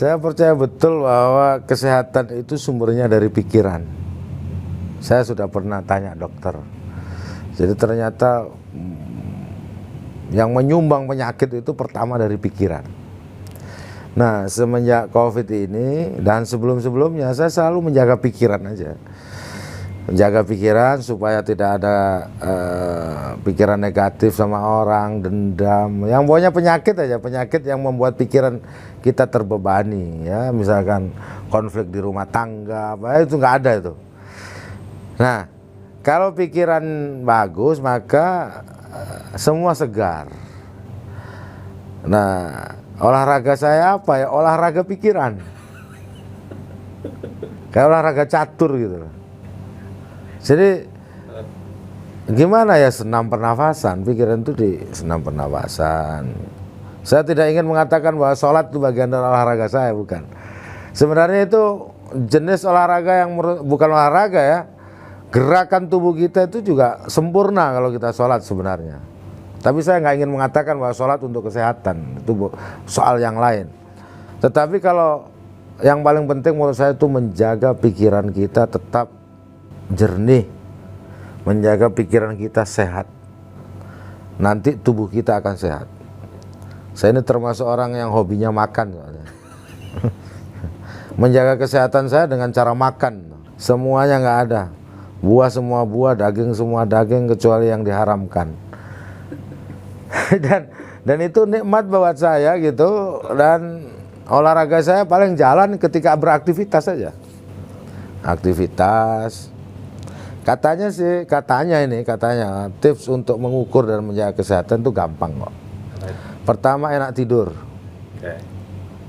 Saya percaya betul bahwa kesehatan itu sumbernya dari pikiran. Saya sudah pernah tanya dokter. Jadi ternyata yang menyumbang penyakit itu pertama dari pikiran. Nah, semenjak COVID ini dan sebelum-sebelumnya saya selalu menjaga pikiran aja. Menjaga pikiran supaya tidak ada pikiran negatif sama orang, dendam, yang pokoknya penyakit aja, penyakit yang membuat pikiran kita terbebani, ya, misalkan konflik di rumah tangga, apa itu nggak ada itu. Nah, kalau pikiran bagus maka semua segar. Nah, olahraga saya apa ya? Olahraga pikiran, kayak olahraga catur gitu. Jadi gimana ya, senam pernafasan, pikiran itu di senam pernafasan. Saya tidak ingin mengatakan bahwa sholat itu bagian dari olahraga saya, bukan. Sebenarnya itu jenis olahraga yang bukan olahraga ya. Gerakan tubuh kita itu juga sempurna kalau kita sholat sebenarnya. Tapi saya nggak ingin mengatakan bahwa sholat untuk kesehatan, itu soal yang lain. Tetapi kalau yang paling penting menurut saya itu menjaga pikiran kita tetap jernih, menjaga pikiran kita sehat, nanti tubuh kita akan sehat. Saya ini termasuk orang yang hobinya makan soalnya. Menjaga kesehatan saya dengan cara makan, semuanya nggak ada, buah semua buah, daging semua daging kecuali yang diharamkan. dan itu nikmat buat saya gitu. Dan olahraga saya paling jalan ketika beraktivitas saja, aktivitas. Katanya sih, katanya tips untuk mengukur dan menjaga kesehatan itu gampang kok. Pertama, enak tidur.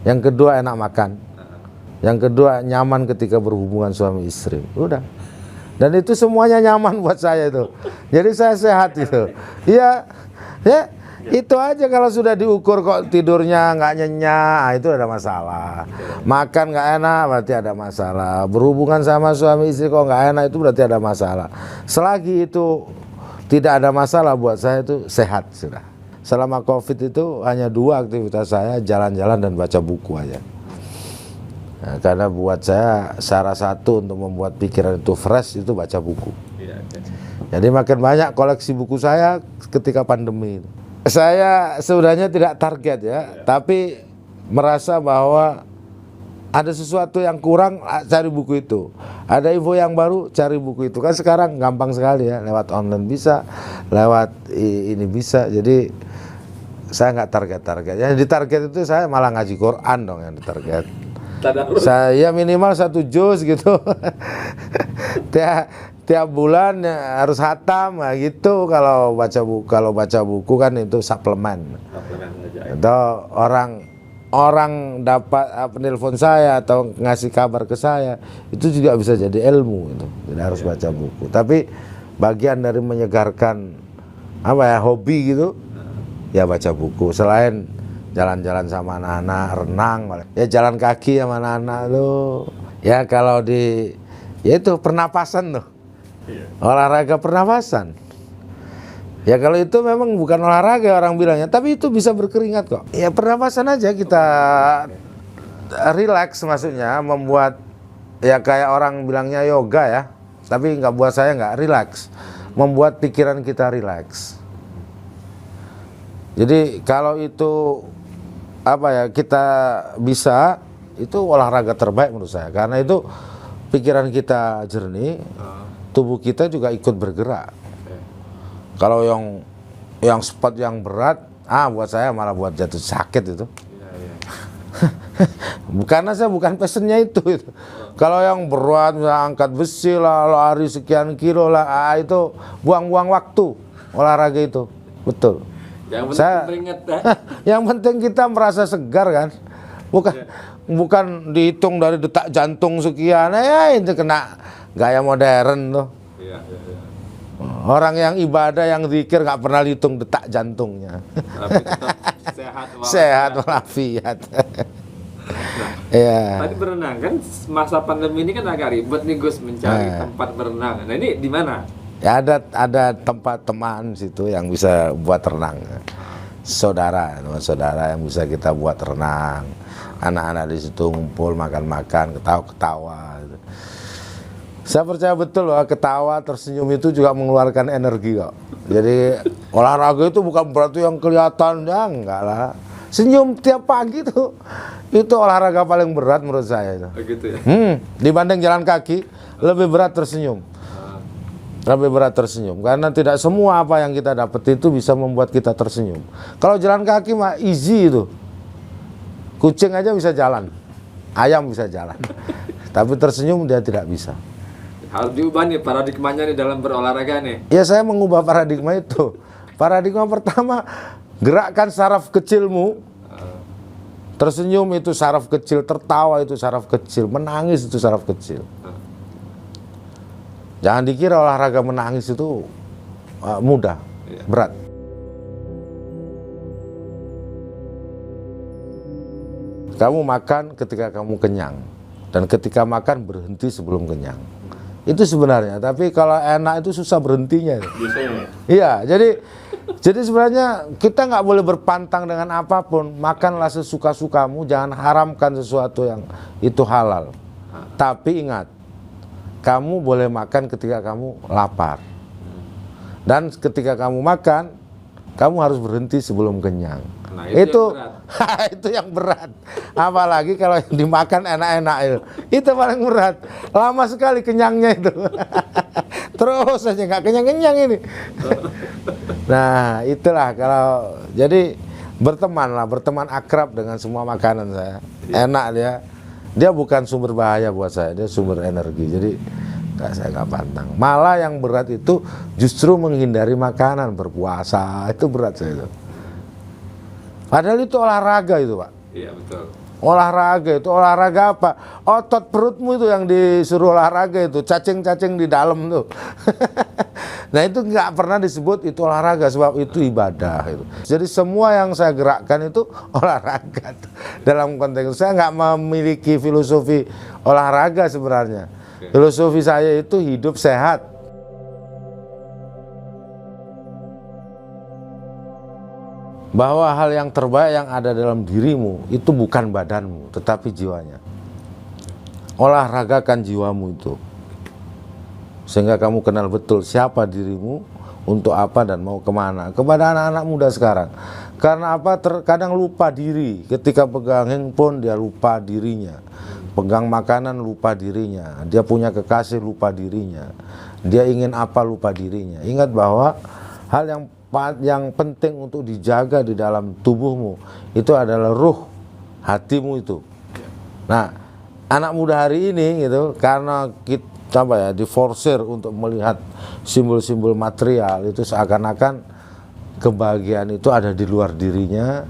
Yang kedua, enak makan. Yang kedua, nyaman ketika berhubungan suami istri. Udah. Dan itu semuanya nyaman buat saya itu. Jadi saya sehat itu. Iya, ya. Itu aja. Kalau sudah diukur kok tidurnya nggak nyenyak, itu ada masalah. Makan nggak enak berarti ada masalah. Berhubungan sama suami istri kok nggak enak, itu berarti ada masalah. Selagi itu tidak ada masalah, buat saya itu sehat sudah. Selama COVID itu hanya 2 aktivitas saya, jalan-jalan dan baca buku aja. Nah, karena buat saya salah satu untuk membuat pikiran itu fresh itu baca buku. Jadi makin banyak koleksi buku saya ketika pandemi itu. Saya sebenarnya tidak target ya, tapi merasa bahwa ada sesuatu yang kurang, cari buku itu. Ada info yang baru, cari buku itu. Kan sekarang gampang sekali ya, lewat online bisa, lewat ini bisa. Jadi saya nggak target-target. Yang ditarget itu saya malah ngaji Quran dong yang ditarget. Saya minimal 1 juz gitu. Tiap bulan harus hatam, nah gitu. Kalau baca buku kan itu suplemen. Atau orang dapat penelpon saya atau ngasih kabar ke saya, itu juga bisa jadi ilmu itu. Tidak harus baca buku. Tapi bagian dari menyegarkan hobi gitu, ya baca buku. Selain jalan-jalan sama anak-anak, renang, ya jalan kaki sama anak-anak tuh. Ya kalau ya itu pernapasan tuh. Olahraga pernapasan. Ya kalau itu memang bukan olahraga orang bilangnya, tapi itu bisa berkeringat kok. Ya pernapasan aja kita relax, maksudnya membuat ya kayak orang bilangnya yoga ya. Tapi nggak, buat saya nggak relax. Membuat pikiran kita relax. Jadi kalau itu kita bisa, itu olahraga terbaik menurut saya. Karena itu pikiran kita jernih, tubuh kita juga ikut bergerak. Kalau yang sport yang berat, buat saya malah buat jatuh sakit itu. Karena saya bukan passionnya itu. Kalau yang berat, angkat besi lah, lari sekian kilo lah, itu buang-buang waktu olahraga itu, betul. Yang penting kita merasa segar kan, bukan dihitung dari detak jantung sekian. Itu kena gaya modern tuh. Orang yang ibadah, yang zikir nggak pernah hitung detak jantungnya. Tapi tetap sehat walafiat. Tadi berenang kan, masa pandemi ini kan agak ribet nih Gus mencari tempat berenang. Nah ini di mana? Ya ada tempat teman situ yang bisa buat renang. saudara, teman saudara yang bisa kita buat renang. Anak-anak di situ ngumpul, makan-makan, ketawa-ketawa. Gitu. Saya percaya betul bahwa ketawa, tersenyum itu juga mengeluarkan energi kok. Jadi olahraga itu bukan berarti yang kelihatan, ya enggak lah. Senyum tiap pagi tuh, itu olahraga paling berat menurut saya itu. Begitu ya. Dibanding jalan kaki, lebih berat tersenyum. Lebih berat tersenyum, karena tidak semua apa yang kita dapat itu bisa membuat kita tersenyum. Kalau jalan kaki mah easy itu. Kucing aja bisa jalan, ayam bisa jalan, tapi tersenyum dia tidak bisa. Harus diubah nih paradigmanya nih dalam berolahraga nih. Ya saya mengubah paradigma itu. Paradigma pertama, gerakkan saraf kecilmu. Tersenyum itu saraf kecil, tertawa itu saraf kecil, menangis itu saraf kecil. Jangan dikira olahraga menangis itu mudah, berat. Kamu makan ketika kamu kenyang, dan ketika makan berhenti sebelum kenyang. Itu sebenarnya, tapi kalau enak itu susah berhentinya. Iya, jadi sebenarnya kita nggak boleh berpantang dengan apapun. Makanlah sesuka-sukamu, jangan haramkan sesuatu yang itu halal. Tapi ingat, kamu boleh makan ketika kamu lapar. Dan ketika kamu makan, kamu harus berhenti sebelum kenyang. Nah, itu itu yang berat. Apalagi kalau yang dimakan enak-enak itu paling berat. Lama sekali kenyangnya itu. Terus aja nggak kenyang-kenyang ini. Nah itulah, kalau jadi berteman akrab dengan semua makanan saya. Enak dia bukan sumber bahaya buat saya, dia sumber energi. Jadi saya nggak pantang. Malah yang berat itu justru menghindari makanan, berpuasa itu berat saya itu. Padahal itu olahraga itu, Pak. Iya, betul. Olahraga apa? Otot perutmu itu yang disuruh olahraga itu, cacing-cacing di dalam tuh. Nah itu nggak pernah disebut itu olahraga, sebab itu ibadah itu. Jadi semua yang saya gerakkan itu olahraga. Dalam konteks saya nggak memiliki filosofi olahraga sebenarnya. Filosofi saya itu hidup sehat. Bahwa hal yang terbaik yang ada dalam dirimu itu bukan badanmu, tetapi jiwanya. Olahragakan jiwamu itu, sehingga kamu kenal betul siapa dirimu, untuk apa dan mau kemana. Kepada anak-anak muda sekarang, karena apa? Terkadang lupa diri. Ketika pegang handphone dia lupa dirinya, pegang makanan lupa dirinya, dia punya kekasih lupa dirinya, dia ingin apa lupa dirinya. Ingat bahwa hal yang penting untuk dijaga di dalam tubuhmu itu adalah ruh, hatimu itu. Nah, anak muda hari ini gitu, karena kita diforsir untuk melihat simbol-simbol material, itu seakan-akan kebahagiaan itu ada di luar dirinya,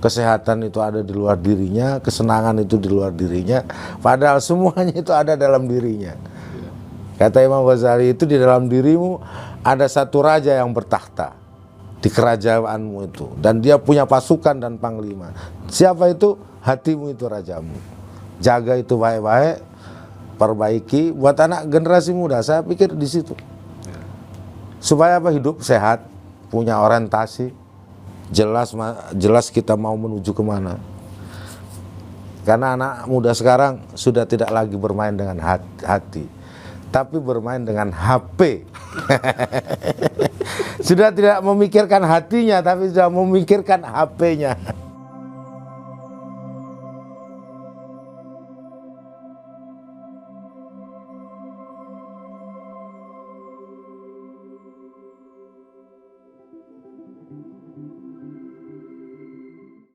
kesehatan itu ada di luar dirinya, kesenangan itu di luar dirinya, padahal semuanya itu ada dalam dirinya. Kata Imam Ghazali, itu di dalam dirimu ada satu raja yang bertakhta di kerajaanmu itu, dan dia punya pasukan dan panglima. Siapa itu? Hatimu itu rajamu. Jaga itu baik-baik, perbaiki. Buat anak generasi muda, saya pikir di situ. Supaya apa? Hidup sehat, punya orientasi, jelas kita mau menuju kemana. Karena anak muda sekarang sudah tidak lagi bermain dengan hati, tapi bermain dengan HP. Sudah tidak memikirkan hatinya, tapi sudah memikirkan HP-nya.